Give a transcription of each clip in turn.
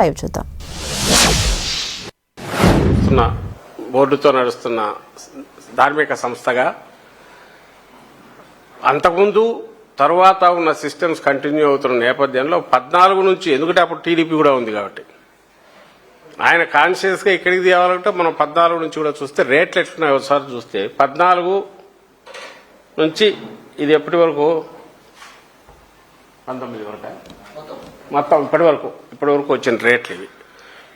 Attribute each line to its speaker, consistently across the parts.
Speaker 1: Live చూద్దాం.
Speaker 2: బోర్డుతో నడుస్తున్న ధార్మిక సంస్థగా అంతకుముందు తరువాత ఉన్న సిస్టమ్స్ కంటిన్యూ అవుతున్న నేపథ్యంలో 14 నుంచి, ఎందుకంటే అప్పుడు టీడీపీ కూడా ఉంది కాబట్టి ఆయన కాన్షియస్గా ఇక్కడికి తేవాలంటే మనం 14 నుంచి కూడా చూస్తే రేట్లు ఎట్లున్నాయి ఒకసారి చూస్తే 14 నుంచి ఇది ఎప్పటి వరకు 19 వరకు మొత్తం ఇప్పటి వరకు వచ్చిన రేట్లు ఇవి.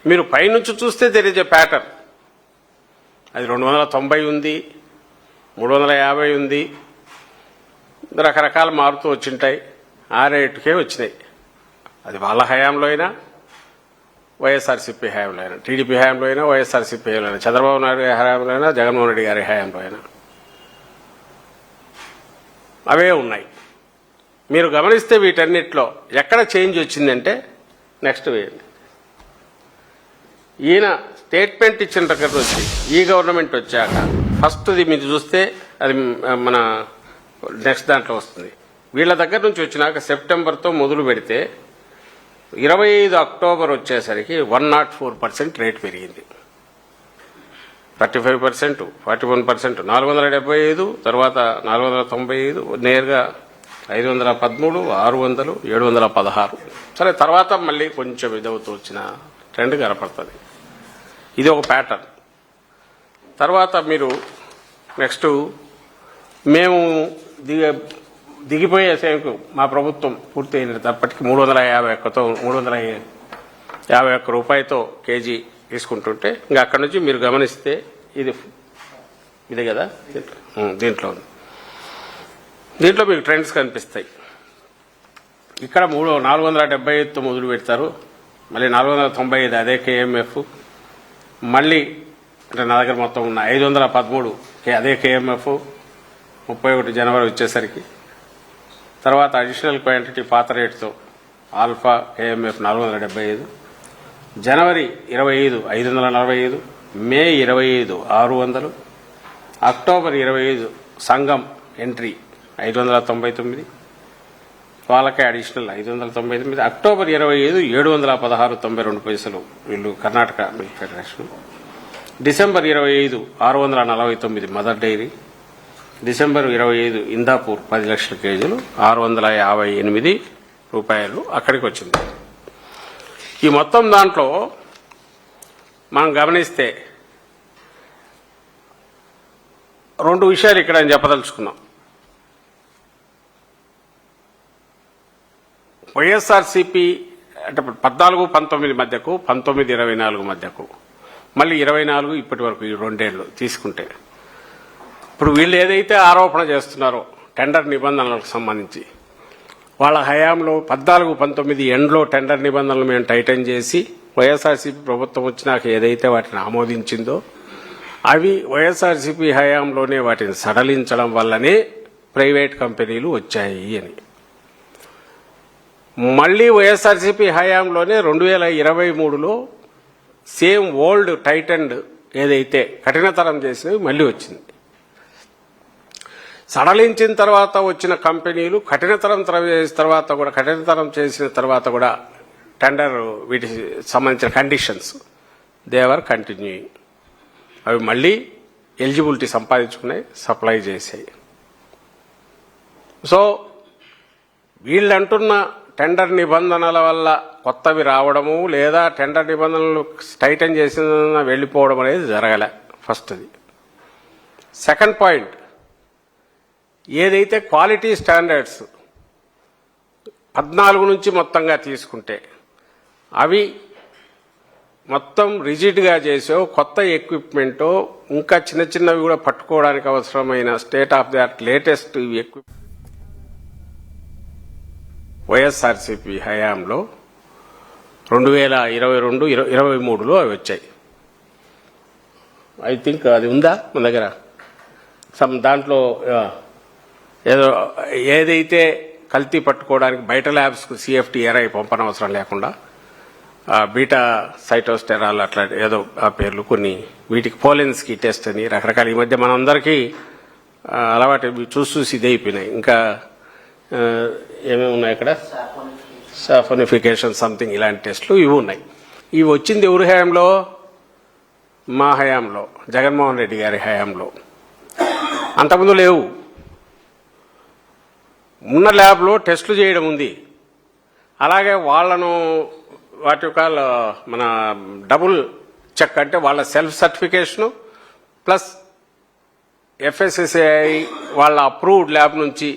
Speaker 2: మీరు పైనుంచి చూస్తే తెలియజే ప్యాటర్న్ అది 290 ఉంది, 350 ఉంది, రకరకాలు మారుతూ వచ్చింటాయి. ఆ రేటుకే వచ్చినాయి. అది వాళ్ళ హయాంలో అయినా, వైఎస్ఆర్సీపీ హయాంలో అయినా, టీడీపీ హయాంలో అయినా, వైఎస్ఆర్సీపీ హయాంలో అయినా, చంద్రబాబు నాయుడు గారి హయాంలో అయినా, జగన్మోహన్ రెడ్డి గారి హయాంలో అయినా అవే ఉన్నాయి. మీరు గమనిస్తే వీటన్నిటిలో ఎక్కడ చేంజ్ వచ్చిందంటే నెక్స్ట్ వేయండి. ఈయన స్టేట్మెంట్ ఇచ్చిన దగ్గర నుంచి ఈ గవర్నమెంట్ వచ్చాక ఫస్ట్ది మీరు చూస్తే అది మన నెక్స్ట్ దాంట్లో వస్తుంది. వీళ్ళ దగ్గర నుంచి వచ్చినాక సెప్టెంబర్తో మొదలు పెడితే 25 అక్టోబర్ వచ్చేసరికి 104% రేట్ పెరిగింది. 35%, 41%, 475, తర్వాత 495, నేరుగా 513, 600, 716. సరే, తర్వాత మళ్ళీ కొంచెం ఇదవుతూ వచ్చిన ట్రెండ్ కనపడుతుంది. ఇది ఒక ప్యాటర్న్. తర్వాత మీరు నెక్స్ట్ మేము దిగిపోయే సేవకు మా ప్రభుత్వం పూర్తి అయినప్పటికీ 351 రూపాయలతో కేజీ తీసుకుంటుంటే ఇంకా అక్కడి నుంచి మీరు గమనిస్తే ఇదే కదా దీంట్లో మీకు ట్రెండ్స్ కనిపిస్తాయి. ఇక్కడ 475తో మొదలు పెడతారు, మళ్ళీ 495 అదే కేఎంఎఫ్, మళ్ళీ అంటే నా దగ్గర మొత్తం ఉన్న 513 అదే కేఎంఎఫ్ 31 జనవరి వచ్చేసరికి, తర్వాత అడిషనల్ క్వాంటిటీ పాత రేటుతో ఆల్ఫా కేఎంఎఫ్ 475, జనవరి 25 545, మే 25 600, అక్టోబర్ 25 సంఘం ఎంట్రీ 599, వాళ్ళకే అడిషనల్ 599, అక్టోబర్ 25 716.92 వీళ్ళు Karnataka Milk Federation, December 25 649 Mother Dairy, December 25 Indapur 10 లక్షల కేజీలు 658 రూపాయలు అక్కడికి వచ్చింది. ఈ మొత్తం దాంట్లో మనం గమనిస్తే 2 విషయాలు ఇక్కడ నేను చెప్పదలుచుకున్నాం. వైఎస్ఆర్సీపీ అంటే 14-19 మధ్యకు, 19-24 మధ్యకు, మళ్ళీ 24 ఇప్పటి వరకు ఈ 2 ఏళ్లు తీసుకుంటే ఇప్పుడు వీళ్ళు ఏదైతే ఆరోపణ చేస్తున్నారో టెండర్ నిబంధనలకు సంబంధించి వాళ్ళ హయాంలో 14-19 ఎండ్లో టెండర్ నిబంధనలు మేము టైటన్ చేసి వైఎస్ఆర్సీపీ ప్రభుత్వం వచ్చినాక ఏదైతే వాటిని ఆమోదించిందో అవి వైఎస్ఆర్సీపీ హయాంలోనే వాటిని సడలించడం వల్లనే ప్రైవేట్ కంపెనీలు వచ్చాయి అని. మళ్ళీ వైఎస్ఆర్సీపీ హయాంలోనే 2023లో సేమ్ ఓల్డ్ టైటన్డ్ ఏదైతే కఠినతరం చేసినవి మళ్ళీ వచ్చింది. సడలించిన తర్వాత వచ్చిన కంపెనీలు కఠినతరం చేసిన తర్వాత కూడా టెండర్ వీటికి సంబంధించిన కండిషన్స్ దేవర్ కంటిన్యూయింగ్, అవి మళ్ళీ ఎలిజిబిలిటీ సంపాదించుకున్నాయి, సప్లై చేశాయి. సో వీళ్ళంటున్న టెండర్ నిబంధనల వల్ల కొత్తవి రావడము లేదా టెండర్ నిబంధనలు టైటన్ చేసిన వెళ్ళిపోవడం అనేది జరగలే. ఫస్ట్ది. సెకండ్ పాయింట్, ఏదైతే క్వాలిటీ స్టాండర్డ్స్ 14 నుంచి మొత్తంగా తీసుకుంటే అవి మొత్తం రిజిడ్గా చేసో కొత్త ఎక్విప్మెంటో ఇంకా చిన్న చిన్నవి కూడా పట్టుకోవడానికి అవసరమైన state of the art latest equipment YSRCP హయాంలో 2022-23లో అవి వచ్చాయి. ఐ థింక్ అది ఉందా మన దగ్గర దాంట్లో ఏదైతే కల్తీ పట్టుకోవడానికి బయట ల్యాబ్స్కు CFT-RI పంపనవసరం లేకుండా బీటా సైటోస్టెరాల్ అట్లా ఏదో ఆ పేర్లు కొన్ని, వీటికి పోలెన్స్కి టెస్ట్ అని రకరకాల ఈ మధ్య మనందరికీ అలవాటు చూసి ఇదే అయిపోయినాయి. ఇంకా ఏమేమి ఉన్నాయి ఇక్కడ, సాఫోనిఫికేషన్ సంథింగ్ ఇలాంటి టెస్టులు ఇవి ఉన్నాయి. ఇవి వచ్చింది ఎవరి హయాంలో? మా హయాంలో, జగన్మోహన్ రెడ్డి గారి హయాంలో. అంతకుముందు లేవు. ఉన్న ల్యాబ్లో టెస్టులు చేయడం ఉంది. అలాగే వాళ్లను వాటి యొక్క మన డబుల్ చెక్ అంటే వాళ్ళ సెల్ఫ్ సర్టిఫికేషను ప్లస్ FSSAI వాళ్ళ అప్రూవ్డ్ ల్యాబ్ నుంచి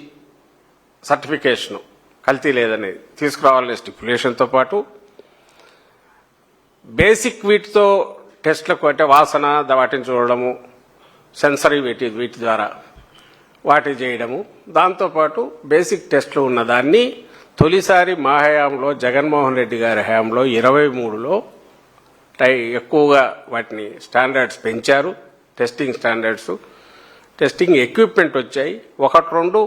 Speaker 2: సర్టిఫికేషను కల్తీ లేదనేది తీసుకురావాలనే స్టిపులేషన్తో పాటు బేసిక్ వీటితో టెస్టులకు అంటే వాసన వాటిని చూడడము, సెన్సరీ వీటి ద్వారా వాటి చేయడము, దాంతోపాటు బేసిక్ టెస్టులు ఉన్నదాన్ని తొలిసారి మా హయాంలో జగన్మోహన్ రెడ్డి గారి హయాంలో 23లో ఎక్కువగా వాటిని స్టాండర్డ్స్ పెంచారు. టెస్టింగ్ స్టాండర్డ్స్, టెస్టింగ్ ఎక్విప్మెంట్ వచ్చాయి. 1-2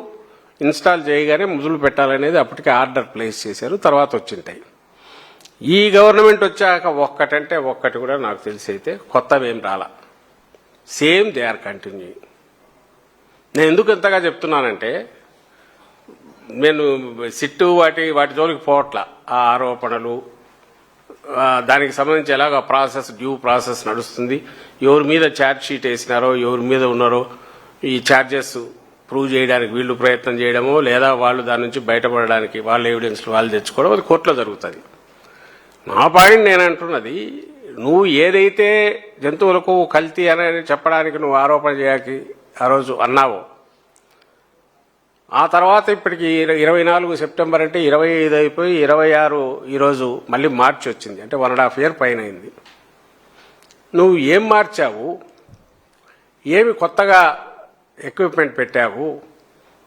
Speaker 2: ఇన్స్టాల్ చేయగానే మొదలు పెట్టాలనేది అప్పటికే ఆర్డర్ ప్లేస్ చేశారు. తర్వాత వచ్చింటాయి. ఈ గవర్నమెంట్ వచ్చాక ఒక్కటంటే ఒక్కటి కూడా నాకు తెలిసి అయితే కొత్తవేం రాలా. Same they are continuing. నేను ఎందుకు ఎంతగా చెప్తున్నానంటే నేను సిట్టు వాటి జోలికి పోవట్ల. ఆ ఆరోపణలు దానికి సంబంధించి ఎలాగ డ్యూ ప్రాసెస్ నడుస్తుంది, ఎవరి మీద ఛార్జ్ షీట్ వేసినారో, ఎవరి మీద ఉన్నారో ఈ ఛార్జెస్ ప్రూవ్ చేయడానికి వీళ్ళు ప్రయత్నం చేయడమో, లేదా వాళ్ళు దాని నుంచి బయటపడడానికి వాళ్ళ ఎవిడెన్స్లు వాళ్ళు తెచ్చుకోవడం, అది కోర్టులో జరుగుతుంది. నా పాయింట్ నేను అంటున్నది, నువ్వు ఏదైతే జంతువులకు కల్తీ అనేది చెప్పడానికి నువ్వు ఆరోపణ చేయకి ఆ రోజు అన్నావో, ఆ తర్వాత ఇప్పటికి 24 సెప్టెంబర్ అంటే 25 అయిపోయి 26 ఈరోజు మళ్ళీ మార్చి వచ్చింది. అంటే 1.5 year పైన అయింది. నువ్వు ఏం మార్చావు, ఏమి కొత్తగా ఎక్విప్మెంట్ పెట్టావు,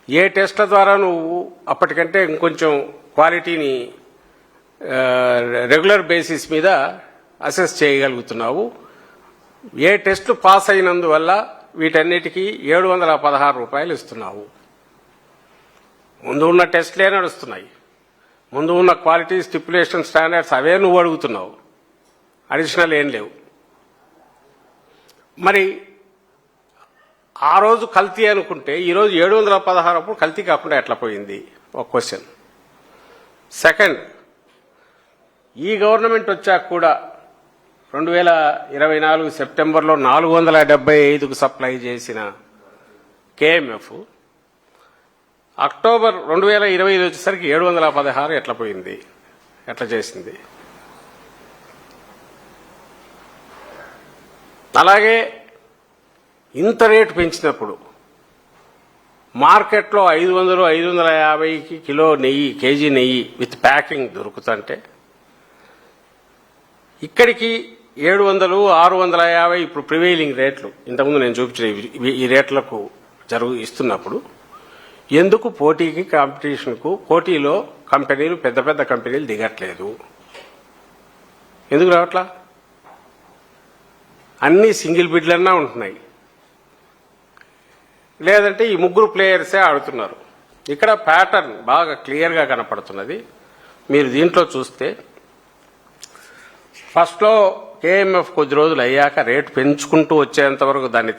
Speaker 2: ఏ టెస్ట్ల ద్వారా నువ్వు అప్పటికంటే ఇంకొంచెం క్వాలిటీని రెగ్యులర్ బేసిస్ మీద అసెస్ చేయగలుగుతున్నావు, ఏ టెస్టులు పాస్ అయినందువల్ల వీటన్నిటికీ 716 రూపాయలు ఇస్తున్నావు. ముందు ఉన్న టెస్ట్లే నడుస్తున్నాయి, ముందు ఉన్న క్వాలిటీ స్టిపులేషన్ స్టాండర్డ్స్ అవే నువ్వు అడుగుతున్నావు, అడిషనల్ ఏం లేవు. మరి ఆ రోజు కల్తీ అనుకుంటే ఈరోజు 716 అప్పుడు కల్తీ కాకుండా ఎట్లా పోయింది? ఒక క్వశ్చన్. సెకండ్, ఈ గవర్నమెంట్ వచ్చాక కూడా 2024 సెప్టెంబర్లో 475కు సప్లై చేసిన KMF అక్టోబర్ 2025 వచ్చేసరికి 716 ఎట్లా పోయింది, ఎట్లా చేసింది? అలాగే ఇంత రేటు పెంచినప్పుడు మార్కెట్లో 500-550కి కిలో నెయ్యి, కేజీ నెయ్యి విత్ ప్యాకింగ్ దొరుకుతుంటే ఇక్కడికి 700-650 ఇప్పుడు ప్రివైలింగ్ రేట్లు, ఇంతకుముందు నేను చూపించిన ఈ రేట్లకు ఇస్తున్నప్పుడు ఎందుకు పోటీకి కాంపిటీషన్కు పోటీలో కంపెనీలు పెద్ద పెద్ద కంపెనీలు దిగట్లేదు? ఎందుకు రావట్లా? అన్ని సింగిల్ బిడ్లన్నా ఉంటున్నాయి, లేదంటే ఈ ముగ్గురు ప్లేయర్సే ఆడుతున్నారు. ఇక్కడ ప్యాటర్న్ బాగా క్లియర్గా కనపడుతున్నది. మీరు దీంట్లో చూస్తే ఫస్ట్లో KMF కొద్ది రోజులు అయ్యాక రేటు పెంచుకుంటూ వచ్చేంత వరకు దాన్ని